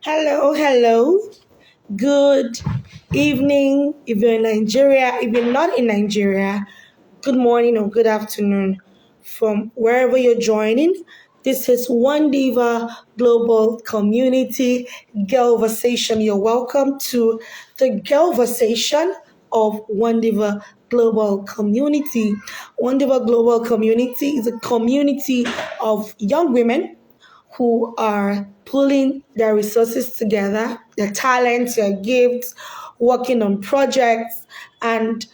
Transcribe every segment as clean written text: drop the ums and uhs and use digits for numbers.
Hello, hello. Good evening. If you're in Nigeria, if you're not in Nigeria, good morning or good afternoon from wherever you're joining. This is Wondiva Global Community Girlversation. You're welcome to the Girlversation of Wondiva Global Community. Wondiva Global Community is a community of young women who are pulling their resources together, their talents, their gifts, working on projects, and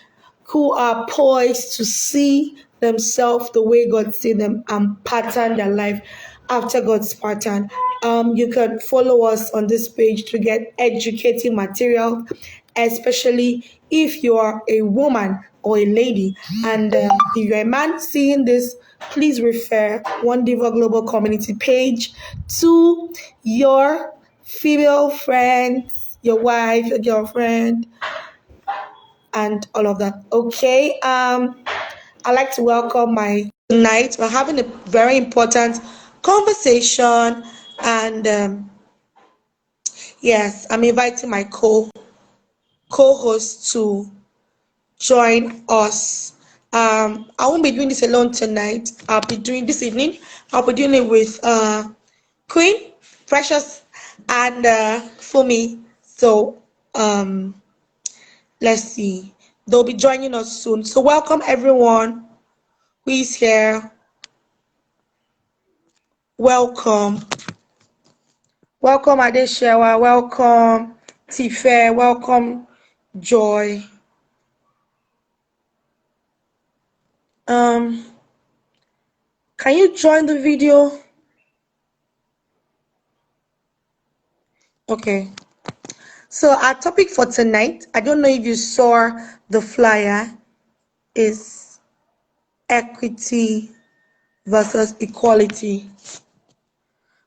who are poised to see themselves the way God see them and pattern their life after God's pattern. You can follow us on this page to get educating material, especially if you are a woman or a lady. And if you're a man seeing this, please refer One Diva Global Community page to your female friends, your wife, your girlfriend, and all of that. Okay. I'd like to welcome my tonight. We're having a very important conversation, and yes, I'm inviting my co-host to join us. I won't be doing this alone tonight. I'll be doing this evening. I'll be doing it with Queen, Precious, and Fumi. So let's see. They'll be joining us soon. So welcome everyone who is here. Welcome. Welcome Adeshewa. Welcome Tife. Welcome Joy. Um, can you join the video? Okay. So our topic for tonight, I don't know if you saw the flyer, is equity versus equality.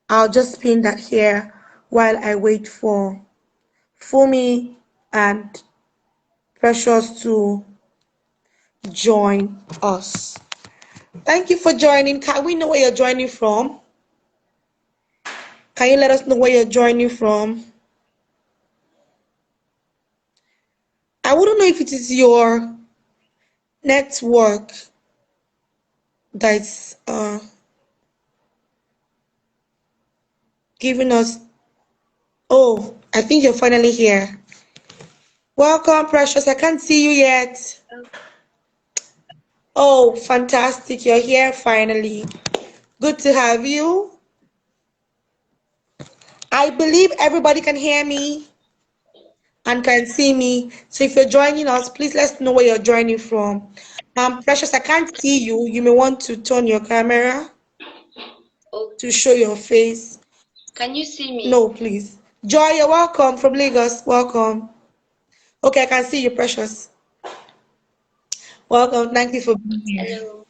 I'll just pin that here while I wait for Fumi and Precious to join us. Thank you for joining. Can we know where you're joining from? Can you let us know where you're joining from? I wouldn't know if it is your network that's giving us. Oh, I think you're finally here. Welcome, Precious. I can't see you yet. Oh, fantastic. You're here finally. Good to have you. I believe everybody can hear me and can see me. So if you're joining us, please let us know where you're joining from. Precious, I can't see you. You may want to turn your camera to show your face. Can you see me? No, please. Joy, you're welcome from Lagos. Welcome. Okay, I can see you, Precious. Welcome. Thank you for being here. Hello.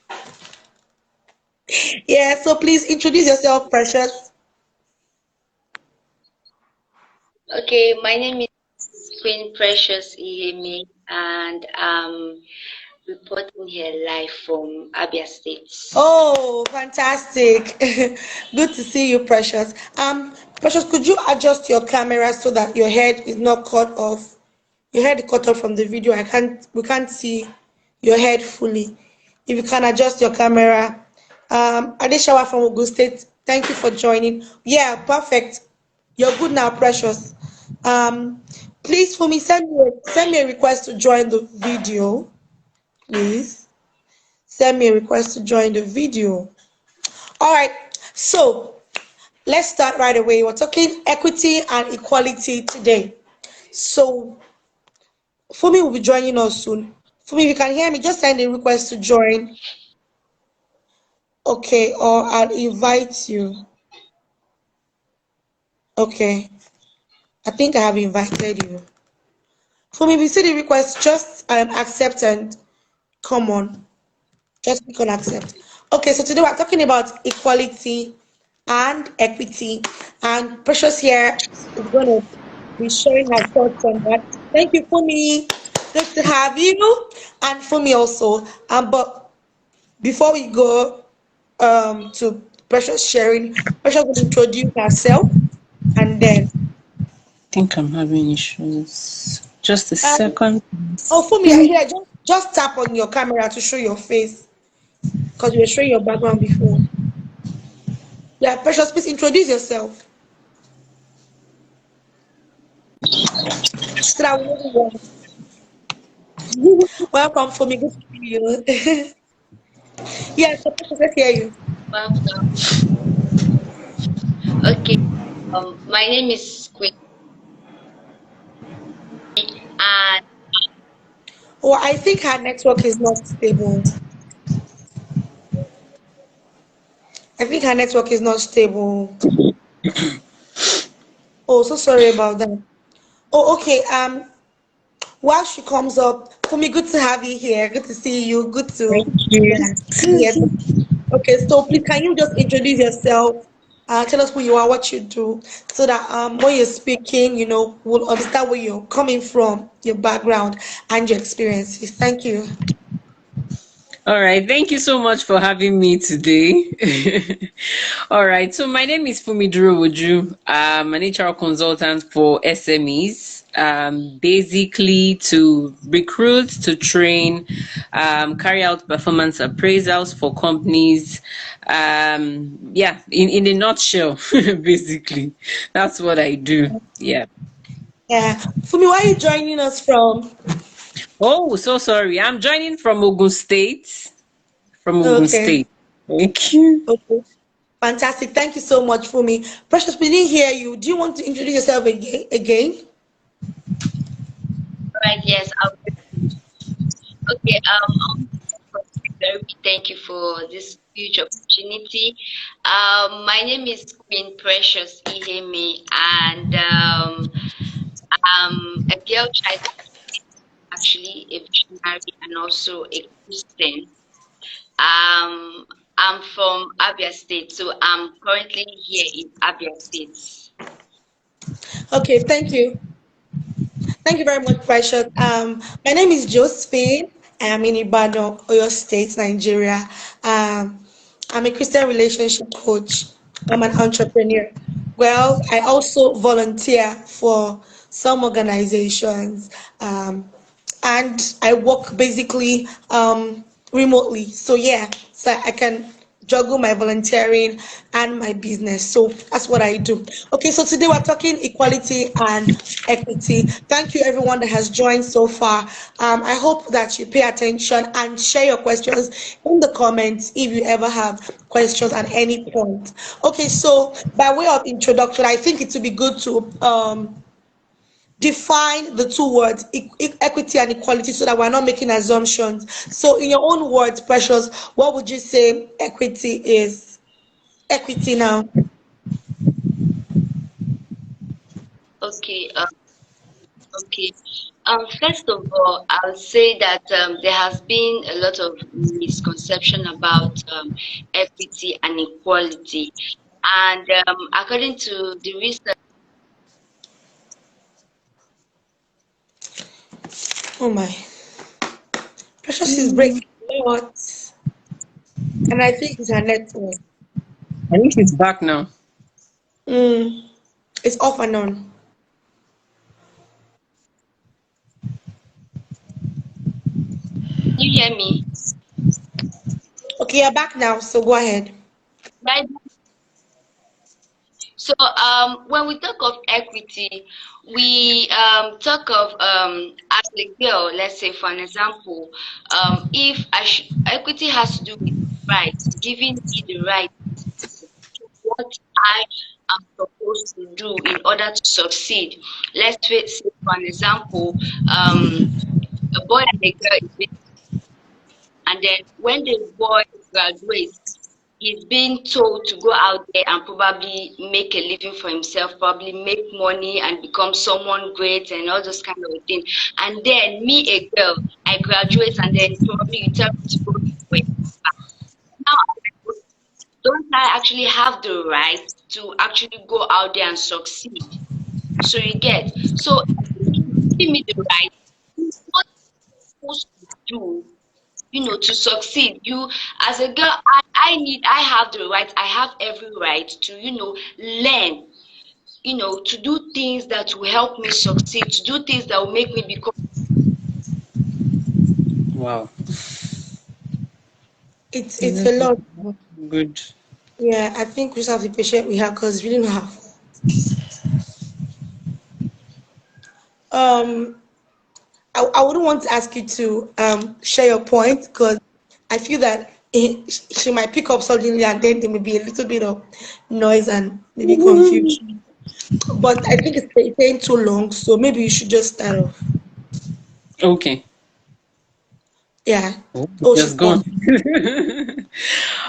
Yeah, so please introduce yourself, Precious. Okay, my name is Queen Precious Iheme, and I'm reporting here live from Abia State. Oh, fantastic. Good to see you, Precious. Precious, could you adjust your camera so that your head is not cut off? Your head is cut off from the video. We can't see your head fully. If you can adjust your camera. Adeshawa from Ogun State, thank you for joining. Yeah, perfect. You're good now, Precious. Um, please, for me, send me a request to join the video, please. Send me a request to join the video. All right, so let's start right away. We're talking equity and equality today. So Fumi will be joining us soon. Fumi, if you can hear me, just send a request to join. Okay, or I'll invite you. Okay, I think I have invited you. Fumi, if you see the request, just accept and come on. Just click on accept. Okay, so today we're talking about equality and equity. And Precious here is going to be sharing her thoughts on that. Thank you, Fumi. Good to have you. And Fumi also. But before we go to Precious sharing, Precious will introduce herself and then think I'm having issues. Just a Um, second. oh, for me, here, just tap on your camera to show your face because you were showing your background before. Yeah, Precious, please introduce yourself. So that we know who you are. Welcome, for me. Good to see you. Yeah, so Precious, let's hear you. Welcome. Okay. My name is Queen, and Oh, I think her network is not stable. I think her network is not stable. Oh, so sorry about that. Oh, okay. While she comes up, for me, good to have you here. Good to see you. Good Thank to you. yeah. Yeah. Okay, so please, can you just introduce yourself? Tell us who you are, what you do, so that when you're speaking, we'll understand where you're coming from, your background, and your experiences. Thank you. All right. Thank you so much for having me today. All right. So my name is Fumiduro Woju. I'm an HR consultant for SMEs. Basically to recruit, to train, carry out performance appraisals for companies. Yeah, in a nutshell, basically, that's what I do. Yeah. Yeah. Fumi, where are you joining us from? Oh, so sorry. I'm joining from Ogun State. From Ogun Okay. State. Thank you. Okay. Fantastic. Thank you so much, Fumi. Precious, we didn't hear you. Do you want to introduce yourself again? right, yes, I'll okay. Very thank you for this huge opportunity. My name is Queen Precious Iheme, and I'm a girl child, actually a visionary and also a Christian. Um, I'm from Abia State, so I'm currently here in Abia State. Okay, thank you. Thank you very much, Precious. My name is Josephine. I'm in Ibadan, Oyo State, Nigeria. I'm a Christian relationship coach. I'm an entrepreneur. Well, I also volunteer for some organizations, and I work basically remotely. So yeah, so I can juggle my volunteering and my business. So that's what I do. Okay, so today we're talking equality and equity. Thank you everyone that has joined so far. I hope that you pay attention and share your questions in the comments if you ever have questions at any point. Okay, so by way of introduction, I think it would be good to define the two words equity and equality so that we're not making assumptions. So in your own words, Precious, what would you say equity is? Equity now. Okay, okay. First of all, I'll say that there has been a lot of misconception about equity and equality. And according to the research, Oh my. Precious is breaking a lot. And I think it's her network. I think she's back now. Mm, it's off and on. you hear me? Okay, you're back now, so go ahead. Right. So when we talk of equity, we talk of as a girl, let's say for an example, if equity has to do with rights, giving me the right to do what I am supposed to do in order to succeed. Let's say for an example, a boy and a girl is and then when the boy graduates, he's being told to go out there and probably make a living for himself, probably make money and become someone great and all those kind of things. And then me, a girl, I graduate and then probably you tell me to go to work. Now, don't I actually have the right to actually go out there and succeed? So you get. So give me the right. What I'm supposed to do, to succeed. You, as a girl, I have the right, I have every right to, learn. to do things that will help me succeed, to do things that will make me become. Wow. It's a That's lot. good. Yeah, I think we just have to be patient with her because we didn't have. Um, I wouldn't want to ask you to share your point because I feel that she might pick up suddenly and then there may be a little bit of noise and maybe confusion. But I think it's taking too long, so maybe you should just start off. Okay. Yeah. Oh, Oh, she's just gone. gone.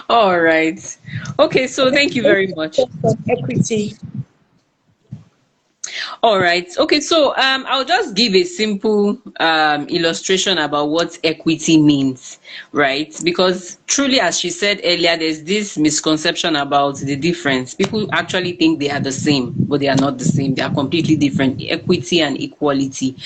All right. Okay, so thank you very much. Equity. All right. Okay, so I'll just give a simple illustration about what equity means, right? Because truly, as she said earlier, there's this misconception about the difference. People actually think they are the same, but they are not the same. They are completely different. Equity and equality.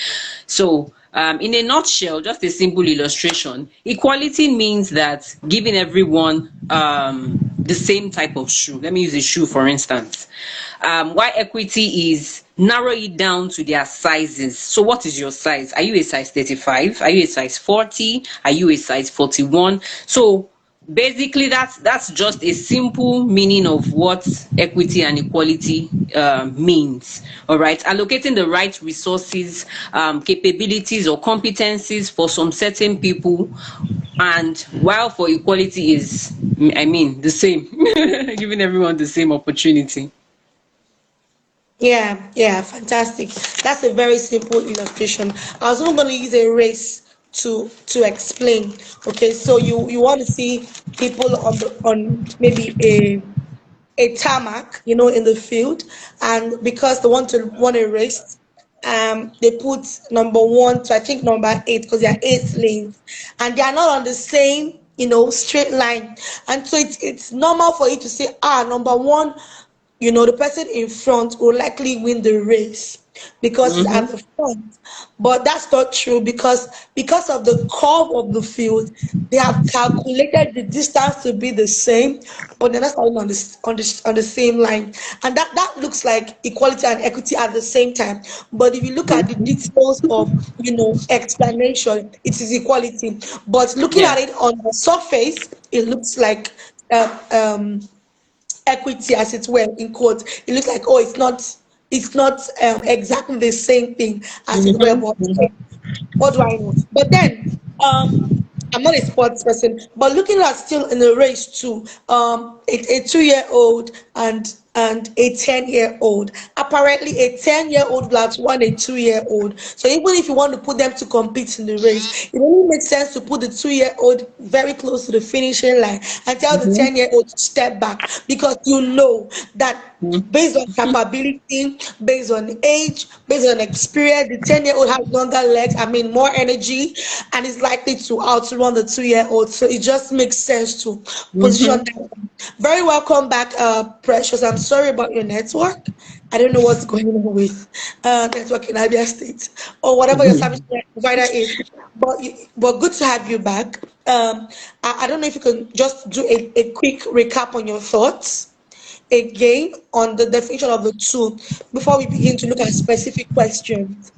So, in a nutshell, just a simple illustration, equality means that giving everyone the same type of shoe. Let me use a shoe for instance. Why equity is narrow it down to their sizes. So, what is your size? Are you a size 35? Are you a size 40? Are you a size 41? So, basically that's just a simple meaning of what equity and equality means. All right, allocating the right resources, capabilities or competencies for some certain people, and while for equality is, I mean, the same, giving everyone the same opportunity. Yeah, yeah, fantastic. That's a very simple illustration. I was not going to use a race to explain. Okay, so you want to see people on maybe a tarmac, in the field, and because they want to run a race, they put number one to I think number eight because there are eight lanes, and they are not on the same, straight line, and so it's normal for you to say, number one, the person in front will likely win the race because he's at Mm-hmm. the front. But that's not true because of the curve of the field, they have calculated the distance to be the same, but they're not starting on the same line. And that looks like equality and equity at the same time. But if you look at the details of explanation, it is equality. But looking Yeah. at it on the surface, it looks like equity, as it were, in quotes. It looks like, oh, it's not exactly the same thing, as it were. But Mm-hmm. what do I know? But then, I'm not a sports person, but looking at still in the race too, a 2-year-old and a 10-year-old. Apparently, a 10-year-old will won a 2-year-old. So even if you want to put them to compete in the race, it only makes sense to put the 2-year-old very close to the finishing line and tell the Mm-hmm. 10-year-old to step back because you know that based on capability, based on age, based on experience, the 10-year-old has longer legs, I mean more energy, and is likely to outrun the 2-year-old. So it just makes sense to position Mm-hmm. that. Very welcome back, Precious. I'm sorry about your network. I don't know what's going on with network in Abia State or whatever your service provider is, but good to have you back. I don't know if you can just do a quick recap on your thoughts again on the definition of the two before we begin to look at specific questions.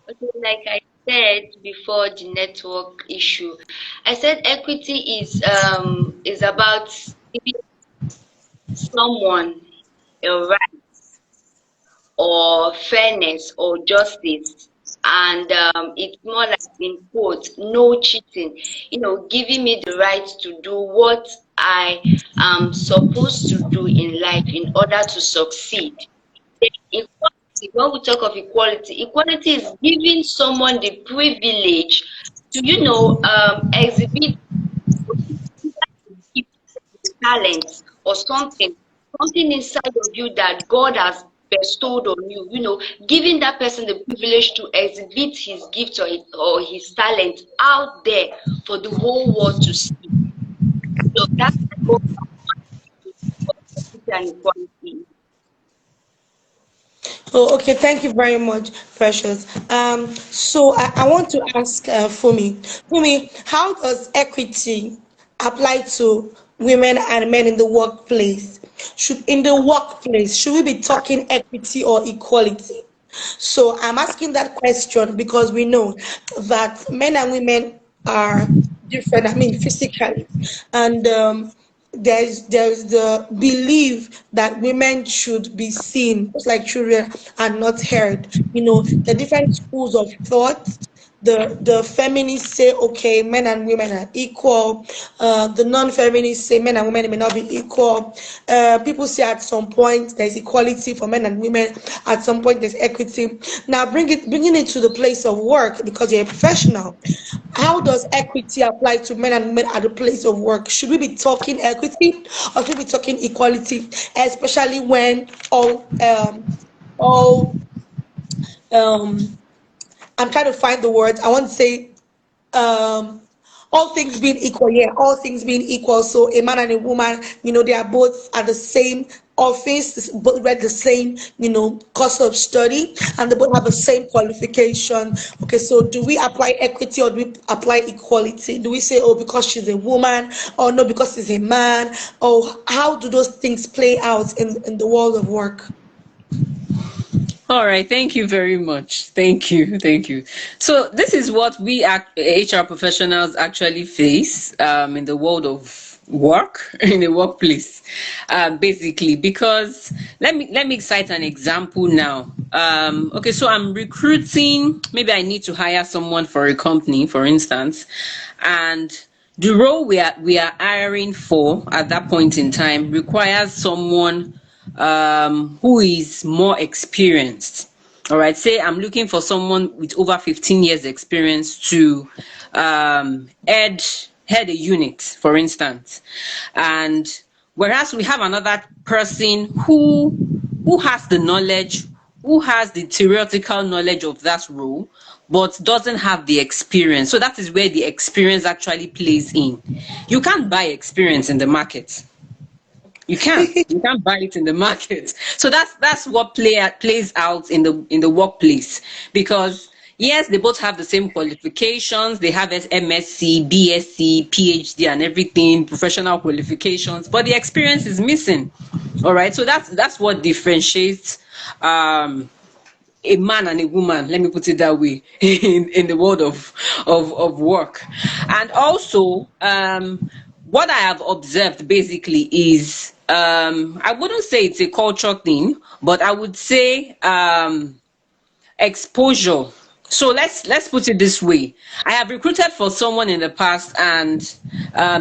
Okay, like I said before the network issue, I said equity is about giving someone a right or fairness or justice. And it's more like, in quotes, no cheating, giving me the right to do what I am supposed to do in life in order to succeed. Then equality, when we talk of equality, equality is giving someone the privilege to, exhibit talent or something inside of you that God has bestowed on you, giving that person the privilege to exhibit his gift or his talent out there for the whole world to see. So that's what equity and equality. Oh, okay. Thank you very much, Precious. So I want to ask Fumi. Fumi, how does equity apply to women and men in the workplace? Should in the workplace, should we be talking equity or equality? So I'm asking that question because we know that men and women are different. I mean, physically, and there's the belief that women should be seen just like children and not heard. The different schools of thought. The feminists say okay, men and women are equal. The non-feminists say men and women may not be equal. People say at some point there's equality for men and women. At some point there's equity. Now bringing it to the place of work because you're a professional. How does equity apply to men and women at the place of work? Should we be talking equity or should we be talking equality, especially when all um I'm trying to find the words. I want to say um all things being equal, yeah, all things being equal. So a man and a woman, they are both at the same office, both read the same, course of study, and they both have the same qualification. Okay, so do we apply equity or do we apply equality? Do we say, oh, because she's a woman, or no, because he's a man? Or how do those things play out in the world of work? All right, thank you very much. Thank you, thank you. So this is what HR professionals actually face in the world of work, in the workplace, basically. Because let me cite an example now. Okay, so I'm recruiting. Maybe I need to hire someone for a company, for instance, and the role we are hiring for at that point in time requires someone who is more experienced. All right, say I'm looking for someone with over 15 years experience to head a unit, for instance. And whereas we have another person who has the knowledge, who has the theoretical knowledge of that role, but doesn't have the experience. So that is where the experience actually plays in. You can't buy experience in the market. You can't buy it in the market. So that's what plays out in the workplace. Because yes, they both have the same qualifications. They have MSc, BSc, PhD, and everything, professional qualifications, but the experience is missing. All right, so that's what differentiates um a man and a woman, let me put it that way, in the world of work. And also, what I have observed basically is, I wouldn't say it's a culture thing, but I would say exposure. So let's put it this way. I have recruited for someone in the past, and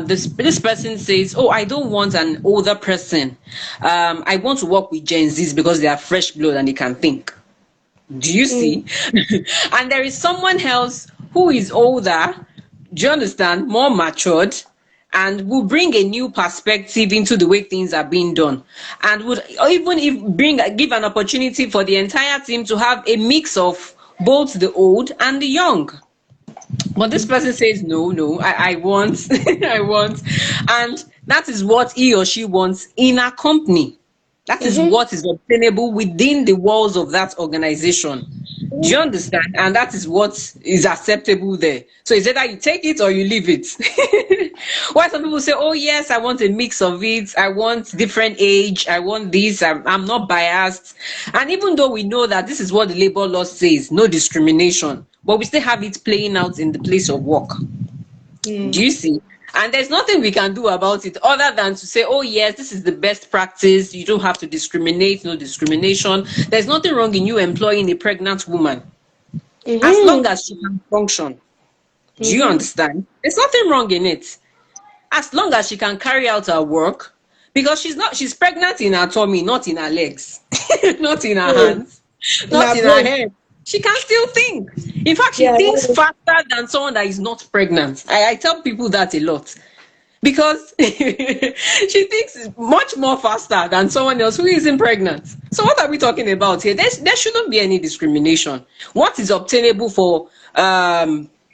this person says, "Oh, I don't want an older person. I want to work with Gen Zs because they are fresh blood and they can think." Do you Mm, see? And there is someone else who is older, do you understand, more matured, and will bring a new perspective into the way things are being done, and would even if bring give an opportunity for the entire team to have a mix of both the old and the young. But this person says, no, no, I want, I want. And that is what he or she wants in a company. That is mhm, what is obtainable within the walls of that organization. Do you mhm, understand? And that is what is acceptable there. So it's either you take it or you leave it. Why some people say, oh, yes, I want a mix of it. I want different age. I want this. I'm not biased. And even though we know that this is what the labor law says, no discrimination, but we still have it playing out in the place of work. Do mm, you see? And there's nothing we can do about it other than to say, oh, yes, this is the best practice. You don't have to discriminate, no discrimination. There's nothing wrong in you employing a pregnant woman as long mhm, as she can function. Do you mhm, understand? There's nothing wrong in it as long as she can carry out her work, because she's pregnant in her tummy, not in her legs, not in her mm. hands, In not our in her brain. head. She can still think. In fact, she Yeah. thinks faster than someone that is not pregnant. I tell people that a lot, because she thinks much more faster than someone else who isn't pregnant. So what are we talking about here? There shouldn't be any discrimination. What is obtainable for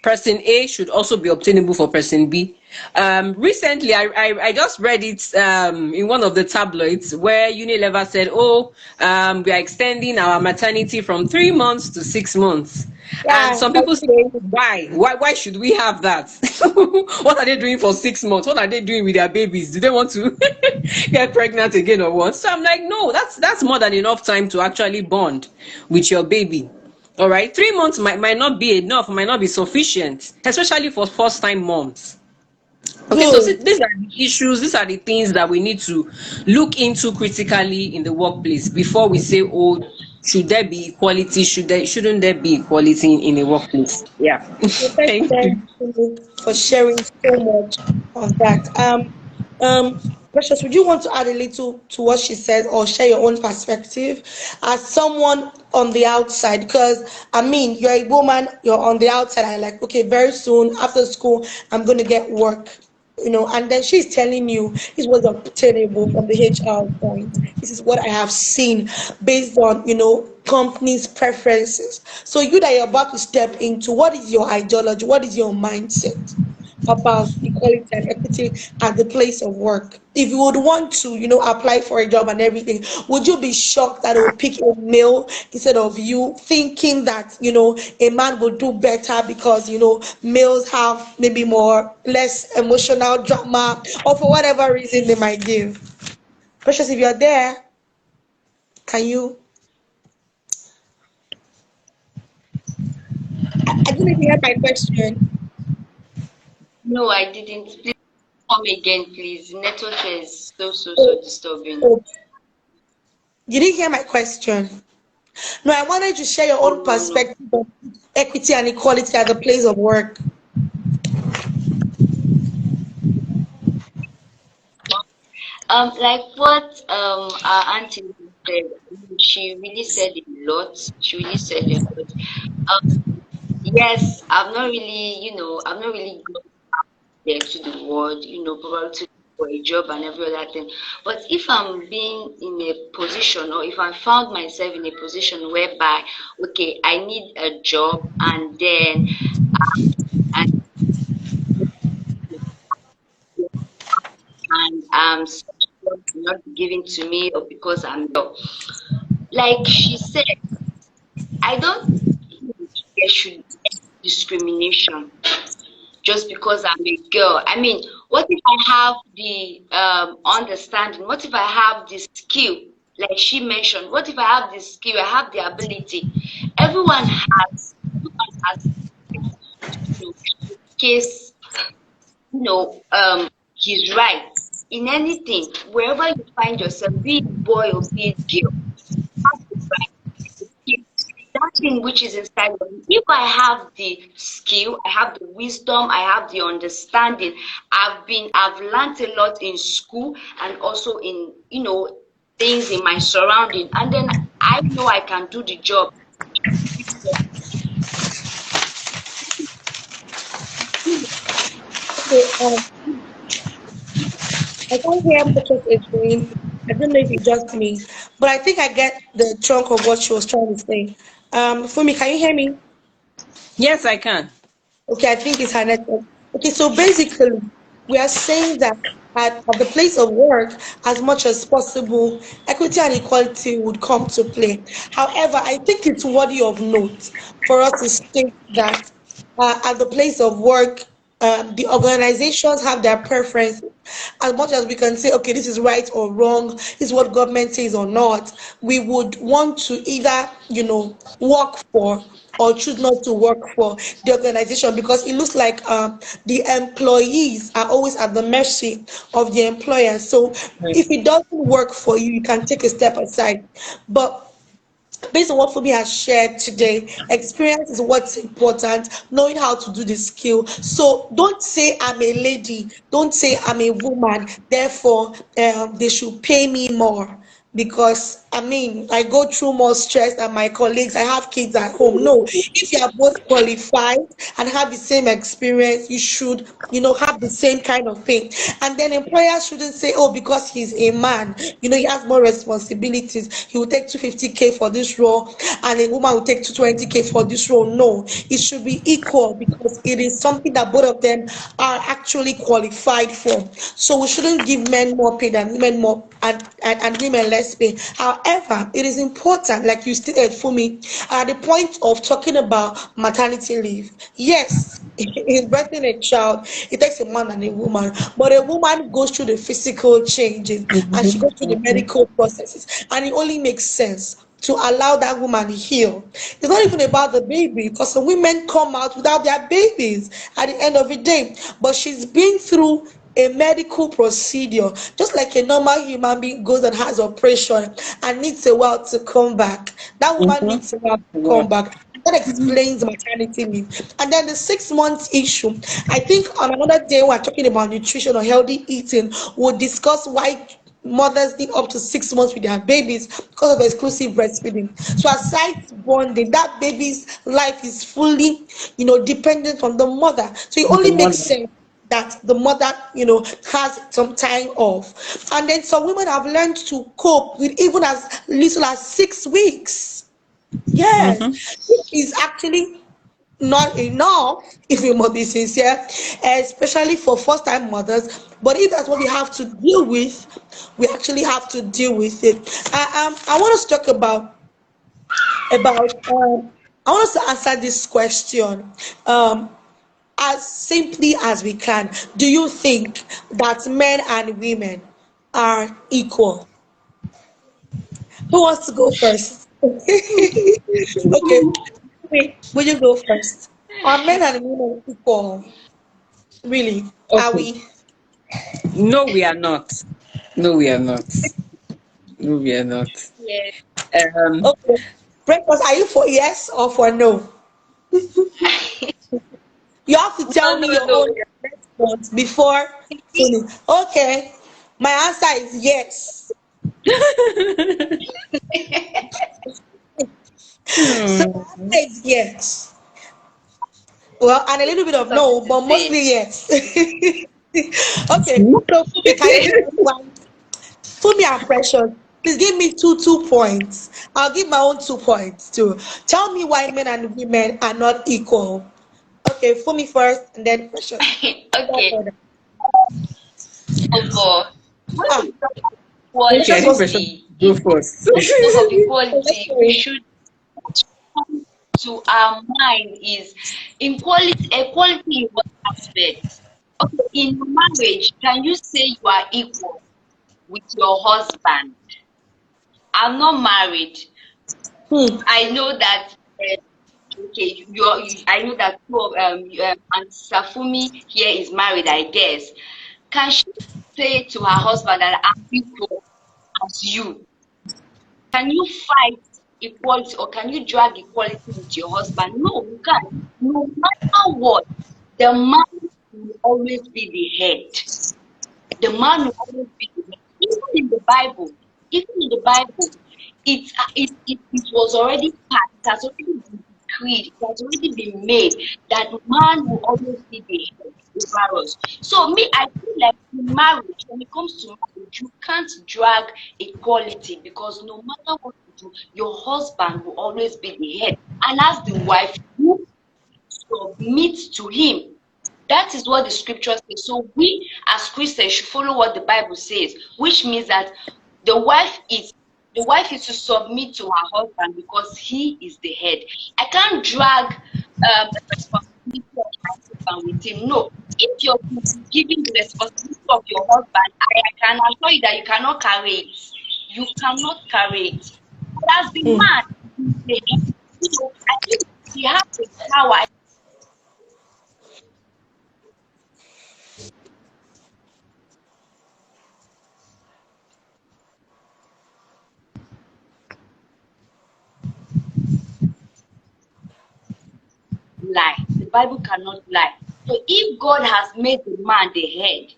person A should also be obtainable for person B. Recently, I just read it in one of the tabloids where Unilever said, "Oh, we are extending our maternity from 3 months to 6 months." And Yeah, some people say, why should we have that? What are they doing for 6 months? What are they doing with their babies? Do they want to get pregnant again or what? So I'm like, no, that's more than enough time to actually bond with your baby. All right, 3 months might not be enough, might not be sufficient, especially for first time moms. Okay, so good. these are the issues, these are the things that we need to look into critically in the workplace before we say, oh, should there be equality? Shouldn't there be equality in the workplace? Yeah. Well, thank you Thank very you. much for sharing so much of that. Precious, would you want to add a little to what she said or share your own perspective as someone on the outside? Because I mean, you're a woman, you're on the outside, and like, okay, very soon after school, I'm going to get work. And then she's telling you this was obtainable from the HR point. This is what I have seen based on, companies' preferences. So you that you're about to step into, what is your ideology? What is your mindset about equality and equity at the place of work? If you would want to, apply for a job and everything, would you be shocked that they will pick a male instead of you, thinking that, a man will do better because, males have maybe more, less emotional drama or for whatever reason they might give? Precious, if you're there, can you? I didn't even hear my question. No, I didn't. Please come again, please. Network is so Oh, disturbing. oh, you didn't hear my question. No, I wanted to share your Oh own no, no. perspective of equity and equality at the place of work. Like what our auntie said, she really said a lot. She really said a lot. Yes, I've not really gone there to the world, probably to look for a job and every other thing. But if I'm being in a position, or if I found myself in a position whereby, okay, I need a job, and then and such job will not be given to me, or because I'm like she said, I don't think there should be discrimination just because I'm a girl. I mean, what if I have the understanding? What if I have the skill? Like she mentioned, what if I have the skill? I have the ability. Everyone has to showcase, his rights in anything, wherever you find yourself, be it boy or be it girl. Have the right, that thing which is inside of me. If I have the skill, I have the wisdom, I have the understanding, I've learned a lot in school and also in, things in my surrounding, and then I know I can do the job. Okay, I can't hear Precious again. I don't know if it's just me, but I think I get the chunk of what she was trying to say. Fumi, can you hear me? Yes, I can. Okay, I think it's her network. Okay, so basically, we are saying that at the place of work, as much as possible, equity and equality would come to play. However, I think it's worthy of note for us to state that at the place of work, the organizations have their preferences. As much as we can say, okay, this is right or wrong, this is what government says or not, we would want to either, work for or choose not to work for the organization because it looks like the employees are always at the mercy of the employer. So Right. if it doesn't work for you, you can take a step aside. But based on what Phoebe has shared today, experience is what's important, knowing how to do the skill. So don't say I'm a lady, don't say I'm a woman, therefore they should pay me more because I mean I go through more stress than my colleagues. I have kids at home. No, if you are both qualified and have the same experience, you should, have the same kind of thing. And then employers shouldn't say, oh, because he's a man, he has more responsibilities. He will take 250K for this role, and a woman will take 220K for this role. No, it should be equal because it is something that both of them are actually qualified for. So we shouldn't give men more pay than women more, and women less breastfeeding. However, it is important, like you stated for me, at the point of talking about maternity leave. Yes, in birthing a child, it takes a man and a woman, but a woman goes through the physical changes and she goes through the medical processes, and it only makes sense to allow that woman heal. It's not even about the baby, because some women come out without their babies at the end of the day, but she's been through a medical procedure just like a normal human being goes and has operation and needs a while to come back. That woman Mm-hmm. needs a while to Yeah. come back. That explains maternity leave. And then the 6 months issue, I think on another day we're talking about nutrition or healthy eating, we'll discuss why mothers need up to 6 months with their babies because of exclusive breastfeeding. So aside bonding, that baby's life is fully, dependent on the mother. So it The only makes mother. sense that the mother, has some time off. And then some women have learned to cope with even as little as 6 weeks. Mm-hmm. Yes, which is actually not enough if we must be sincere, especially for first time mothers. But if that's what we have to deal with, we actually have to deal with it. I want us to talk about I want us to answer this question um, as simply as we can. Do you think that men and women are equal? Who wants to go first? Okay, wait, will you go first? Are men and women equal? Really? Are Okay. we? No, we are not. No, we are not. No, we are not. Yes. Um, Okay. Breakfast, are you for yes or for no? You have to No, tell no, me your no. own response before tuning. Okay. My answer is yes. So hmm. my answer is yes. Well, and a little bit of Something no, to but say. mostly yes. Okay. See? So Fumi, can you tell us why? Fumi and Precious, please give me two points. I'll give my own 2 points too. Tell me why men and women are not equal. Okay, Fumi first, and then Precious. That Okay. order. So for when Ah, we talk of Okay, I Precious think was. Precious equality, go if first. when we talk of Let's equality, we go. should come to our mind is equality in what aspect? Okay, in marriage, can you say you are equal with your husband? I'm not married. Hmm. I know that. Okay, I know that two of and Safumi here is married, I guess. Can she say to her husband that I'm equal as you? Can you fight equality or can you drag equality with your husband? No, you can't. No matter what, the man will always be the head. The man will always be the head. Even in the Bible, it was already passed, it has already been decreed, it has already been made that man will always be the head over us. So me, I feel like in marriage, when it comes to marriage, you can't drag equality because no matter what you do, your husband will always be the head. And as the wife, you submit to him. That is what the scripture says. So we as Christians should follow what the Bible says, which means that the wife is the wife is to submit to her husband because he is the head. I can't drag the responsibility of my husband with him. No. If you're giving the responsibility of your husband, I can assure you that you cannot carry it. You cannot carry it. But as the Hmm. man, the head, I think he has the power. Lie. The Bible cannot lie. So if God has made the man the head,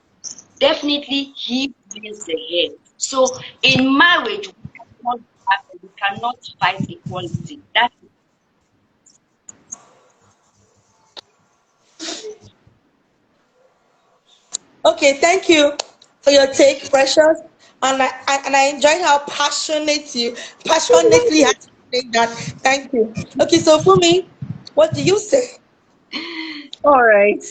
definitely he is the head. So in marriage, we cannot fight equality. That is Okay, thank you for your take, Precious. And I enjoyed how passionate you passionately had to say that. Thank you. Okay, so for me, what do you say? All right.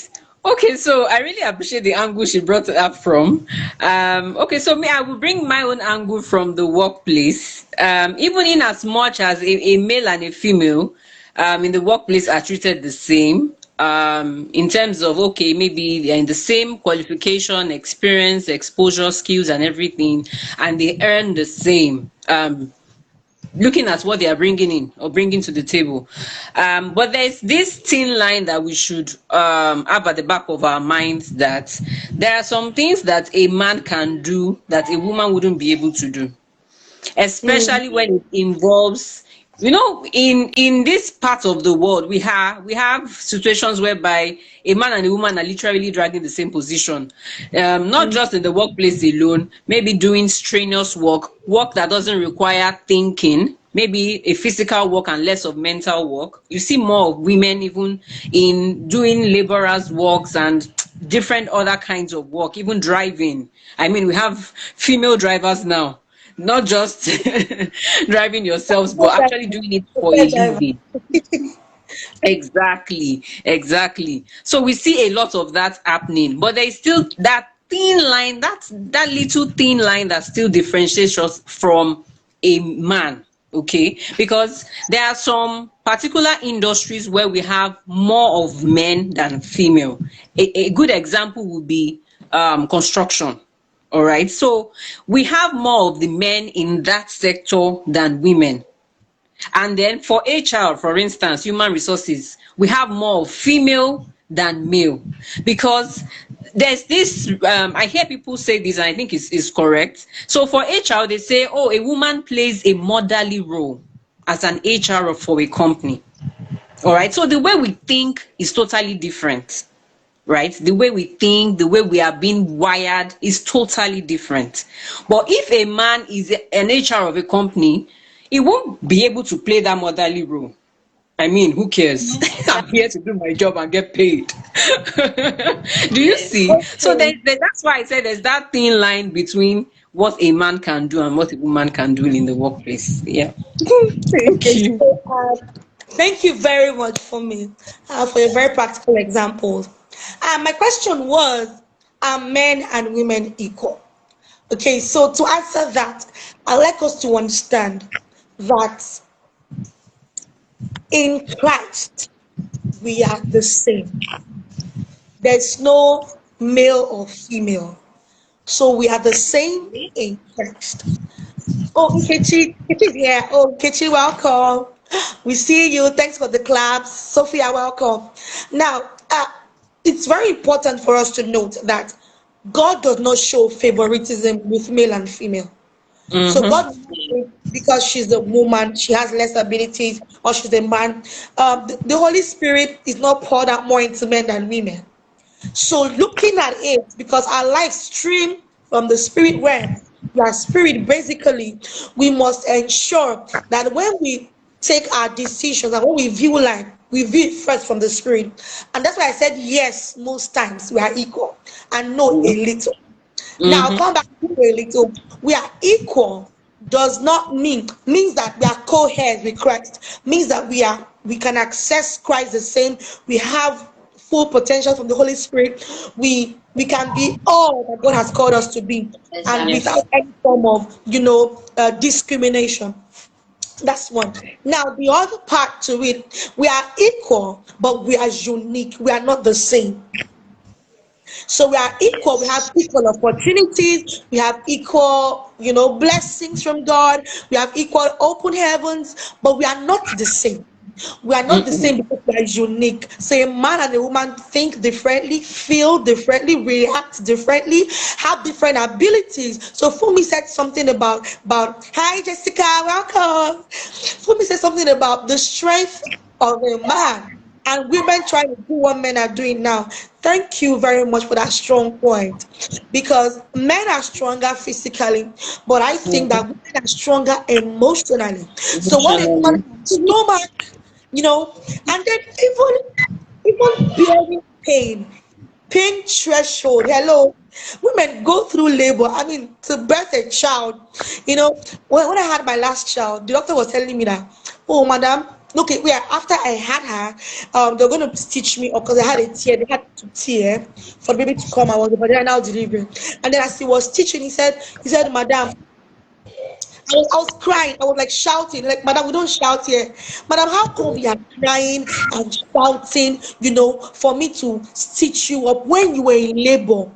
Okay, so I really appreciate the angle she brought it up from. Okay, so me, I will bring my own angle from the workplace. Even in as much as a male and a female in the workplace are treated the same. In terms of, okay, maybe they're in the same qualification, experience, exposure, skills, and everything, and they earn the same. Looking at what they are bringing in or bringing to the table. But there's this thin line that we should have at the back of our minds, that there are some things that a man can do that a woman wouldn't be able to do, Mm, especially when it involves, in this part of the world, we have situations whereby a man and a woman are literally dragging the same position, not mm, just in the workplace alone, maybe doing strenuous work that doesn't require thinking, maybe a physical work and less of mental work. You see more of women even in doing laborers works and different other kinds of work, even driving. I mean, we have female drivers now, not just driving yourselves, but actually doing it for a driver. living. Exactly, exactly. So we see a lot of that happening, but there is still that thin line, that little thin line that still differentiates us from a man. Okay, because there are some particular industries where we have more of men than female. A good example would be construction. All right, so we have more of the men in that sector than women. And then for HR, for instance, human resources, we have more female than male, because there's this, I hear people say this, and I think is correct. So for HR, they say, oh, a woman plays a motherly role as an HR for a company. All right. So the way we think is totally different, right? The way we think, the way we are being wired is totally different. But if a man is an HR of a company, he won't be able to play that motherly role. I mean, who cares? I'm here to do my job and get paid. Do you Yes. see? So Okay. that's why I said there's that thin line between what a man can do and what a woman can do in the workplace. Yeah. Thank Okay. you. So, thank you very much for your very practical examples. My question was, are men and women equal? Okay, so to answer that, I'd like us to understand that in Christ we are the same. There's no male or female. So we are the same in Christ. Oh, Nkechi's here. Oh, Nkechi, welcome. We see you. Thanks for the claps. Sophia, welcome. Now, it's very important for us to note that God does not show favoritism with male and female. So Mm-hmm. God will not say because she's a woman, she has less abilities, or she's a man. The Holy Spirit is not poured out more into men than women. So looking at it, because our life stream from the spirit realm, we are spirit basically, we must ensure that when we take our decisions and when we view life, we view it first from the spirit. And that's why I said yes, most times we are equal, and no, a little. Now I'll Mm-hmm. come back to a little. We are equal does not means that we are co-heirs with Christ. Means that we can access Christ the same. We have full potential from the Holy Spirit. We can be all that God has called us to be, and Exactly. without Yes. any form of discrimination. That's one. Now the other part to it, we are equal, but we are unique. We are not the same. So we are equal. We have equal opportunities. We have equal, blessings from God. We have equal open heavens, but we are not the same. We are not the Mm-mm. same because we are unique. So a man and a woman think differently, feel differently, react differently, have different abilities. So Fumi said something about hi Jessica, welcome. Fumi said something about the strength of a man and women trying to do what men are doing now. Thank you very much for that strong point. Because men are stronger physically, but I think that Mhm. women are stronger emotionally. So what a man Emotionally. can stomach, and then even bearing pain threshold. Hello. Women go through labor. I mean, to birth a child. When I had my last child, the doctor was telling me that, oh, madam. Okay, where after I had her, they're going to stitch me up because I had a tear. They had to tear for the baby to come. I was over there now delivering, and then as he was stitching, he said, "Madam, I was crying. I was like shouting, like, Madam, we don't shout here. Madam, how come you are crying and shouting, for me to stitch you up when you were in labor?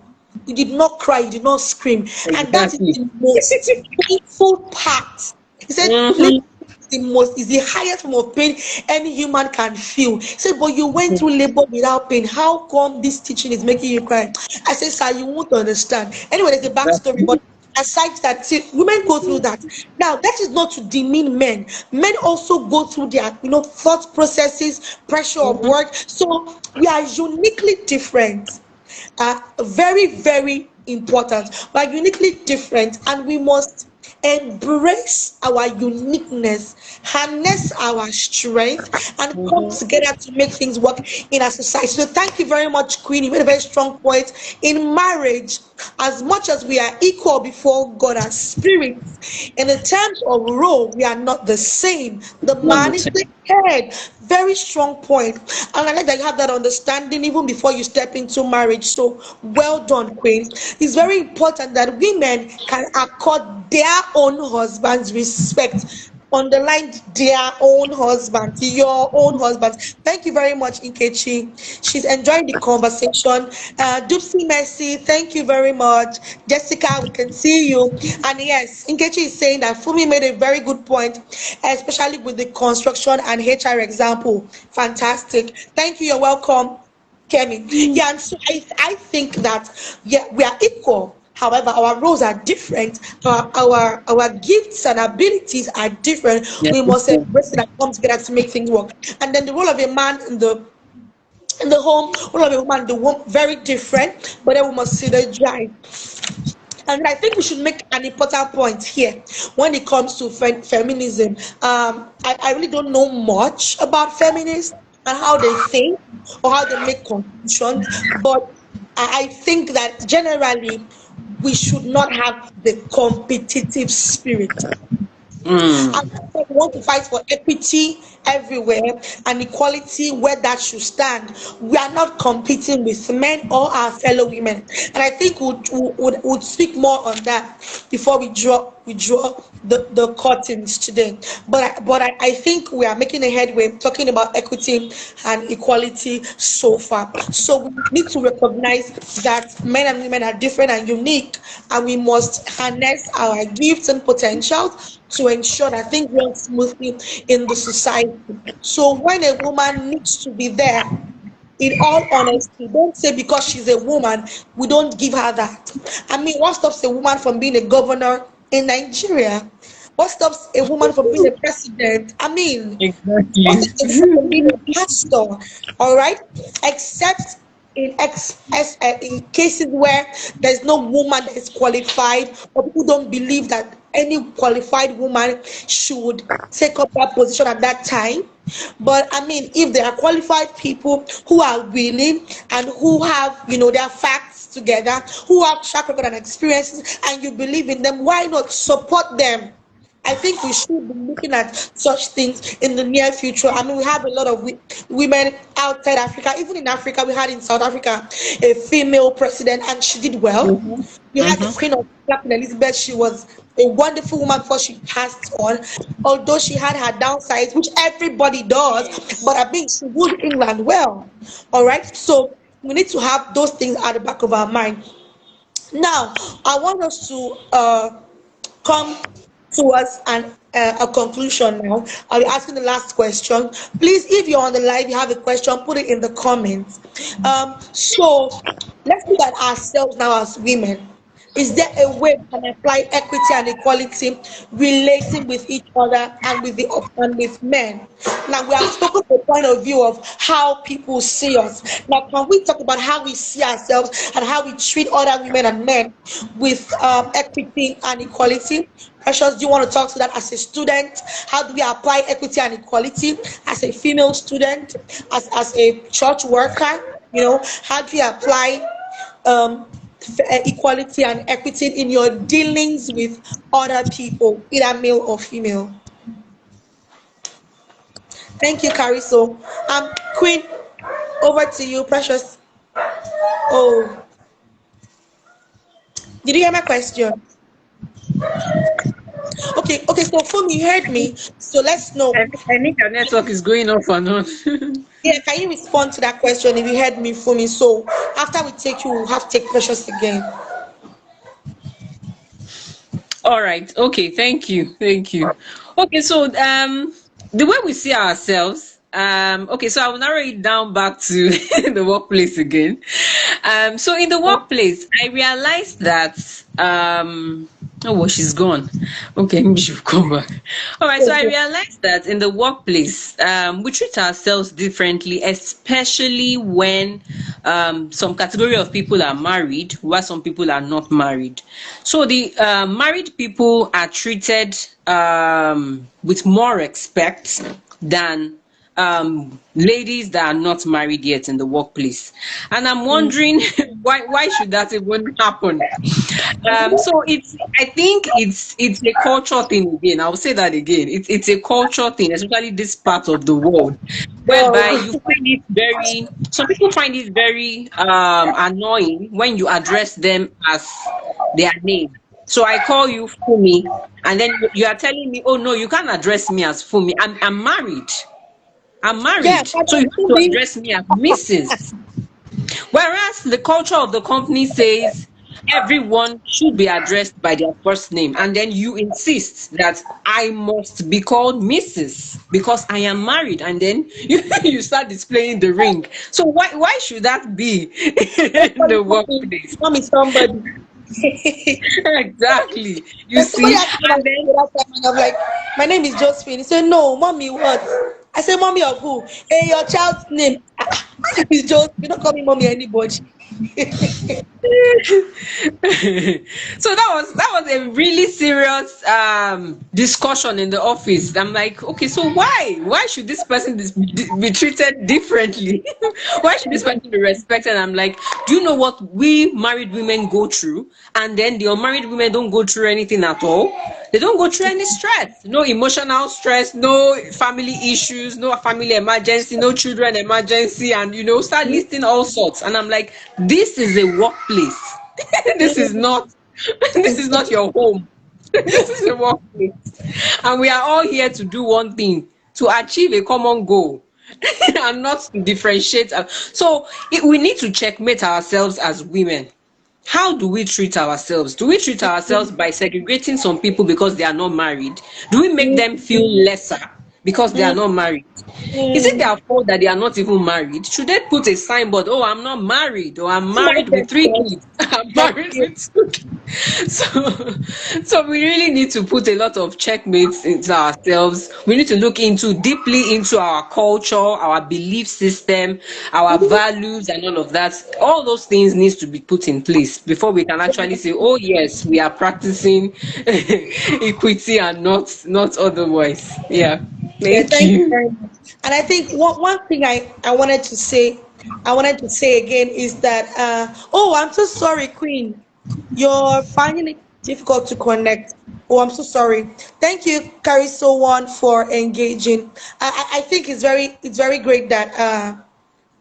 You did not cry, you did not scream. And that is Exactly. the most painful part. He said, labor Mm-hmm. is the highest form of pain any human can feel. He said, but you went through labor without pain. How come this teaching is making you cry? I said, sir, you won't understand. Anyway, there's a backstory, but aside that, see, women go through that. Now, that is not to demean men. Men also go through their, thought processes, pressure of Mm-hmm. work. So we are uniquely different, very, very important. We are uniquely different, and we must embrace our uniqueness, harness our strength, and come Mm-hmm. together to make things work in our society. So, thank you very much, Queen. You made a very strong point. In marriage, as much as we are equal before God as spirits, in the terms of role, we are not the same. The Not man the is same. the head. Very strong point. And I like that you have that understanding even before you step into marriage. So well done, Queen. It's very important that women can accord their own husbands respect. Underline their own husband, your own husband. Thank you very much, Nkechi. She's enjoying the conversation. Dupsy Mercy, thank you very much. Jessica, we can see you. And yes, Nkechi is saying that Fumi made a very good point, especially with the construction and HR example. Fantastic. Thank you. You're welcome. Kemi. Yeah, and so I think that yeah, we are equal. However, our roles are different. Our gifts and abilities are different. Yeah. We must embrace it and come together to make things work. And then the role of a man in the home, role of a woman in the home, very different. But then we must see the drive. And I think we should make an important point here when it comes to feminism. I really don't know much about feminists and how they think or how they make conclusions, but I think that generally we should not have the competitive spirit. As Mm. much as we want to fight for equity everywhere and equality where that should stand, we are not competing with men or our fellow women. And I think we'll speak more on that before we draw the curtains today. But I think we are making a headway talking about equity and equality so far. So we need to recognize that men and women are different and unique, and we must harness our gifts and potentials to ensure that things run smoothly in the society. So when a woman needs to be there, in all honesty, don't say because she's a woman, we don't give her that. I mean, what stops a woman from being a governor in Nigeria? What stops a woman from being a president? I mean, what Exactly. stops a woman from being a pastor? All right, except in cases where there's no woman that is qualified, or people don't believe that any qualified woman should take up that position at that time. But I mean, if there are qualified people who are willing and who have, their facts together, who have track record and experiences, and you believe in them, why not support them? I think we should be looking at such things in the near future. I mean, we have a lot of women outside Africa. Even in Africa, we had in South Africa a female president, and she did well. Mm-hmm. We had the Mm-hmm. Queen of Queen Elizabeth. She was a wonderful woman before she passed on, although she had her downsides, which everybody does. But I think she ruled England well. All right, so we need to have those things at the back of our mind. Now, I want us to come towards a conclusion now. I'll be asking the last question. Please, if you're on the live, you have a question, put it in the comments. So let's look at ourselves now as women. Is there a way we can apply equity and equality relating with each other and with men? Now we have spoken from the point of view of how people see us. Now can we talk about how we see ourselves and how we treat other women and men with equity and equality? Precious, do you want to talk to that as a student? How do we apply equity and equality as a female student, as a church worker? How do you apply um, equality and equity in your dealings with other people, either male or female? Thank you, Cariso. Queen, over to you, precious. Oh, did you hear my question? Okay, okay. So, Fumi, you heard me. So let's know. I think our network is going off and on. Yeah, can you respond to that question if you heard me, Fumi? So after we take you, we'll have to take precious again. All right. Okay. Thank you. Thank you. Okay. So, the way we see ourselves, okay. So I will narrow it down back to the workplace again. So in the workplace, I realized that, oh, well, she's gone. Okay, maybe she'll come back. All right. So I realized that in the workplace, we treat ourselves differently, especially when some category of people are married, while some people are not married. So the married people are treated with more respect than ladies that are not married yet in the workplace. And I'm wondering why should that even happen? So I think it's a culture thing again. I'll say that again. It's a culture thing, especially this part of the world, whereby Wow. you find it very. Some people find it very annoying when you address them as their name. So I call you Fumi, and then you are telling me, "Oh no, you can't address me as Fumi. I'm married. I'm Yeah, married, but so you have to to be address me as Mrs." Whereas the culture of the company says everyone should be addressed by their first name, and then you insist that I must be called Mrs. because I am married, and then you start displaying the ring. So why should that be in somebody, the mommy, workplace? mommy, somebody. Exactly. You Then somebody see, asked me that and then the other time, and I'm like, my name is Josephine. He said, no, mommy, what? I said, mommy of who? Hey, your child's name. My name is Josephine. You don't call me mommy anybody. so that was a really serious discussion in the office. I'm like, okay, so why should this person be treated differently? Why should this person be respected? I'm like, do you know what we married women go through, and then the unmarried women don't go through anything at all? They don't go through any stress, no emotional stress, no family issues, no family emergency, no children emergency, and start listing all sorts. And I'm like, this is a workplace. this is not this is not your home. This is a workplace. And we are all here to do one thing, to achieve a common goal. And not to differentiate. So we need to checkmate ourselves as women. How do we treat ourselves? Do we treat ourselves by segregating some people because they are not married? Do we make them feel lesser because they are not married? Is it their fault that they are not even married? Should they put a signboard, oh, I'm not married, or I'm married Mind with three themselves. kids, I'm Thank married you. with two kids? So, so we really need to put a lot of checkmates into ourselves. We need to look deeply into our culture, our belief system, our values, and all of that. All those things needs to be put in place before we can actually say, oh yes, we are practicing equity and not otherwise. Yeah. Yeah, Thank thank you you. very much. And I think one thing I wanted to say again is that oh, I'm so sorry, Queen. You're finding it difficult to connect. Oh, I'm so sorry. Thank you, Cariso One, for engaging. I think it's very great that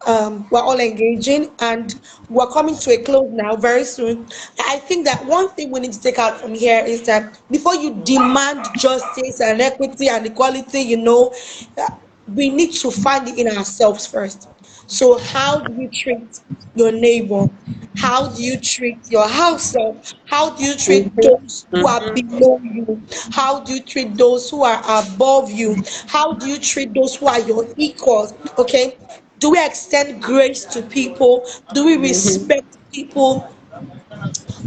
we're all engaging and we're coming to a close now very soon. I think that one thing we need to take out from here is that before you demand justice and equity and equality, uh, we need to find it in ourselves first. So, how do you treat your neighbor? How do you treat your house help? How do you treat Mhm, those who are mhm, below you? How do you treat those who are above you? How do you treat those who are your equals? Okay. Do we extend grace to people? Do we mhm, respect people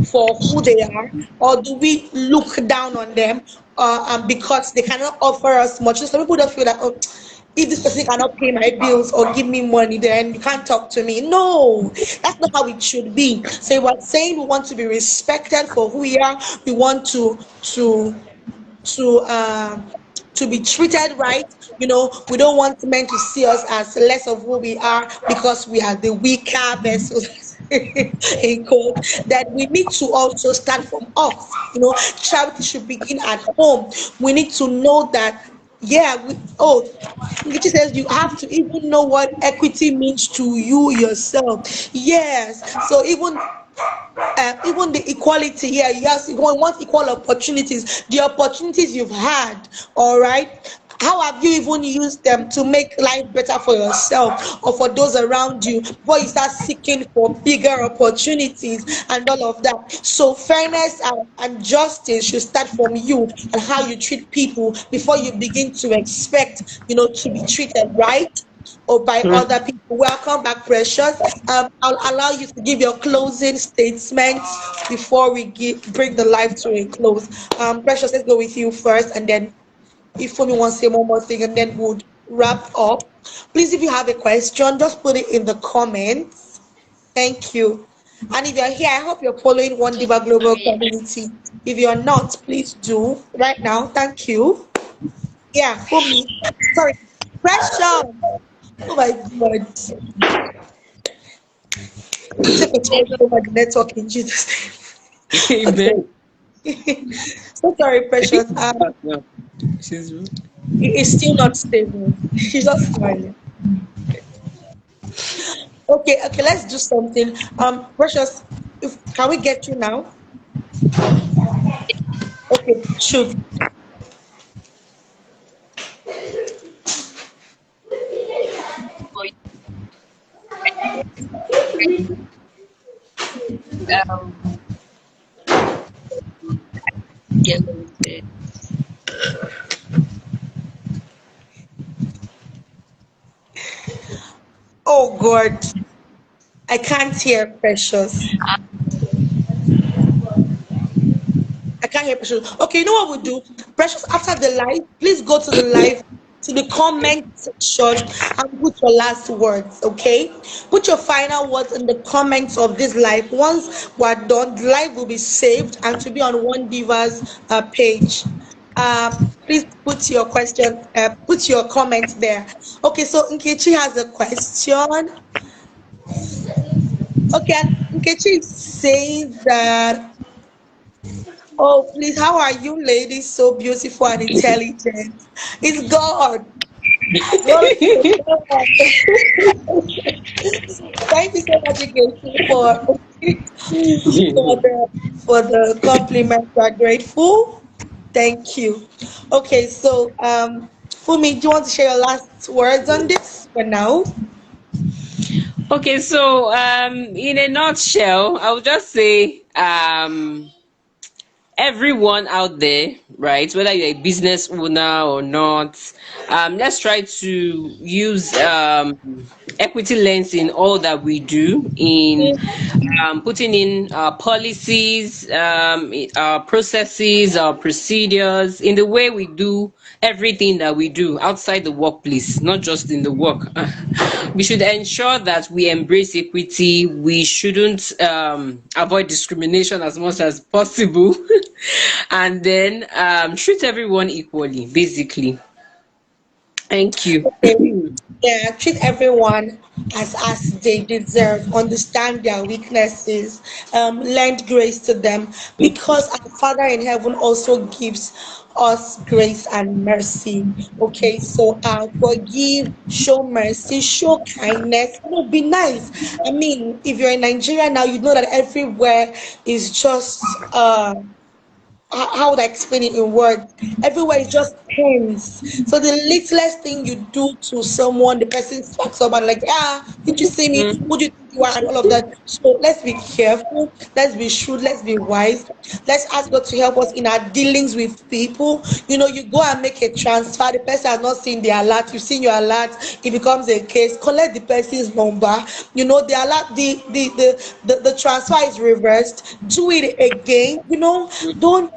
for who they are, or do we look down on them because they cannot offer us much? So some people don't feel that, oh, if this person cannot pay my bills or give me money, then you can't talk to me. No, that's not how it should be. So we're saying we want to be respected for who we are. We want to to be treated right. We don't want men to see us as less of who we are because we are the weaker vessels in quote. That we need to also start from us. Charity should begin at home. We need to know that Yeah, Nkechi says you have to even know what equity means to you yourself. Yes, so even the equality here, yes, you want equal opportunities, the opportunities you've had, all right, how have you even used them to make life better for yourself or for those around you before you start seeking for bigger opportunities and all of that. So fairness and justice should start from you and how you treat people before you begin to expect, to be treated right or by other people. Welcome back, Precious. I'll allow you to give your closing statements before we bring the live to a close. Precious, let's go with you first, and then if Fumi wants to say one more thing, and then we'll wrap up. Please, if you have a question, just put it in the comments. Thank you. And if you're here, I hope you're following One Diva I'm Global here. Community. If you're not, please do right now. Thank you. Yeah, Fumi. Sorry, Precious. Oh my God. Take control over the network in Jesus' name. Amen. Okay. So sorry, I think Precious. she's back now. She's It's still not stable. She's just smiling. Okay, let's do something. Precious, if can we get you now? Okay, shoot. For you, um, get what you said. Oh God, I can't hear Precious. I can't hear Precious. Okay, you know what we'll do? Precious, after the live, please go to the live, to the comment section and put your last words, okay? Put your final words in the comments of this live. Once we're done, the live will be saved and to be on One Diva's page. Please put your question, put your comment there. Okay, so Nkechi has a question. Okay, and Nkechi is saying that, oh, please, how are you, ladies? So beautiful and intelligent. It's God. Glory to God. Thank you so much, Nkechi, for the compliment. We are grateful. Thank you. Okay, so Fumi, do you want to share your last words on this for now? okay. So, in a nutshell, I would just say, everyone out there, right, whether you're a business owner or not, let's try to use equity lens in all that we do, in putting in policies, our processes, our procedures, in the way we do everything that we do outside the workplace, not just in the work. We should ensure that we embrace equity. We shouldn't avoid discrimination as much as possible, and then treat everyone equally, basically. Thank you. Okay. Yeah, treat everyone as they deserve. Understand their weaknesses. Lend grace to them because our Father in heaven also gives us grace and mercy. Okay, so forgive, show mercy, show kindness. Be nice. I mean, if you're in Nigeria now, you know that everywhere is just how would I explain it in words? Everywhere is just tense. So the littlest thing you do to someone, the person sparks up and like, didn't you see me? Who do you think you are? And all of that. So let's be careful. Let's be shrewd. Let's be wise. Let's ask God to help us in our dealings with people. You go and make a transfer. The person has not seen the alert. You've seen your alert. It becomes a case. Collect the person's number. The alert, the transfer is reversed. Do it again. Don't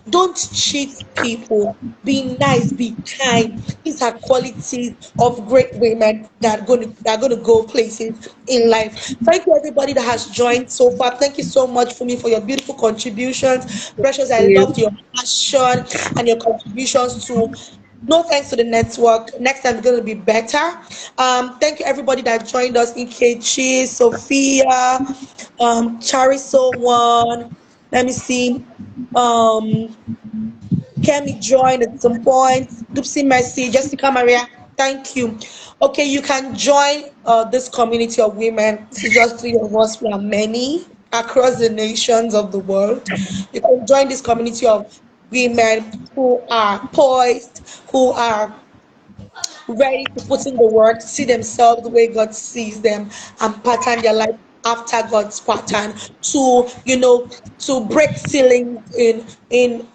don't cheat people. Be nice, be kind. These are qualities of great women that are going to go places in life. Thank you everybody that has joined so far. Thank you so much for me for your beautiful contributions. Precious, I loved your passion and your contributions to no thanks to the network. Next time it's going to be better. Thank you everybody that joined us. Nkechi, Sophia, Chariso one. Let me see. Um, Kemi joined at some point. Dupsy Mercy, Jessica Maria, thank you. Okay, you can join this community of women. This is just three of us. We are many across the nations of the world. You can join this community of women who are poised, who are ready to put in the work, see themselves the way God sees them, and pattern their life after God's pattern to, to break ceilings in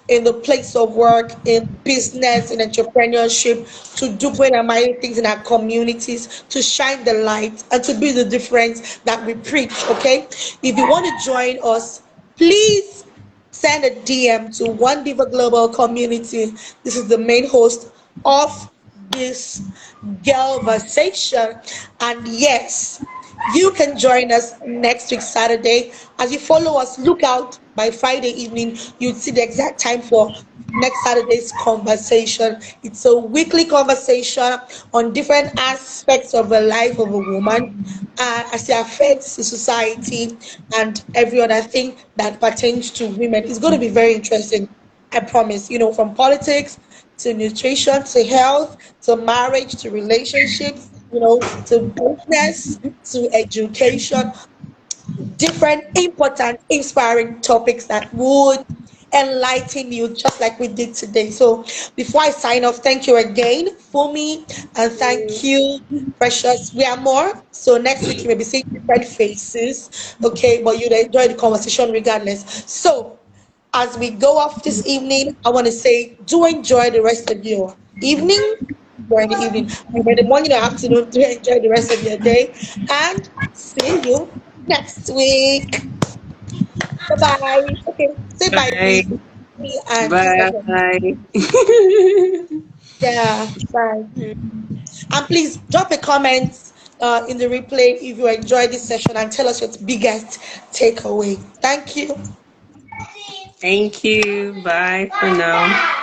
the place of work, in business, in entrepreneurship, to do great and mighty things in our communities, to shine the light and to be the difference that we preach. Okay, if you want to join us, please send a DM to Wondiva Global Community. This is the main host of this Girlversation. And yes, you can join us next week, Saturday. As you follow us, look out by Friday evening, you'd see the exact time for next Saturday's conversation. It's a weekly conversation on different aspects of the life of a woman as it affects the society and every other thing that pertains to women. It's going to be very interesting. I promise. From politics to nutrition to health to marriage to relationships, to business to education, different important, inspiring topics that would enlighten you just like we did today. So before I sign off, thank you again, Fumi, and thank you, Precious. We are more. So next week you may be seeing different faces, okay, but you'll enjoy the conversation regardless. So as we go off this evening, I want to say do enjoy the rest of your evening, during the evening, or in the morning or afternoon. Do enjoy the rest of your day, and see you next week. Bye bye. Okay, say bye, Bye. please. Me and Precious. Bye. Yeah, bye. And please drop a comment in the replay if you enjoyed this session and tell us your biggest takeaway. Thank you. Thank you. Bye for now.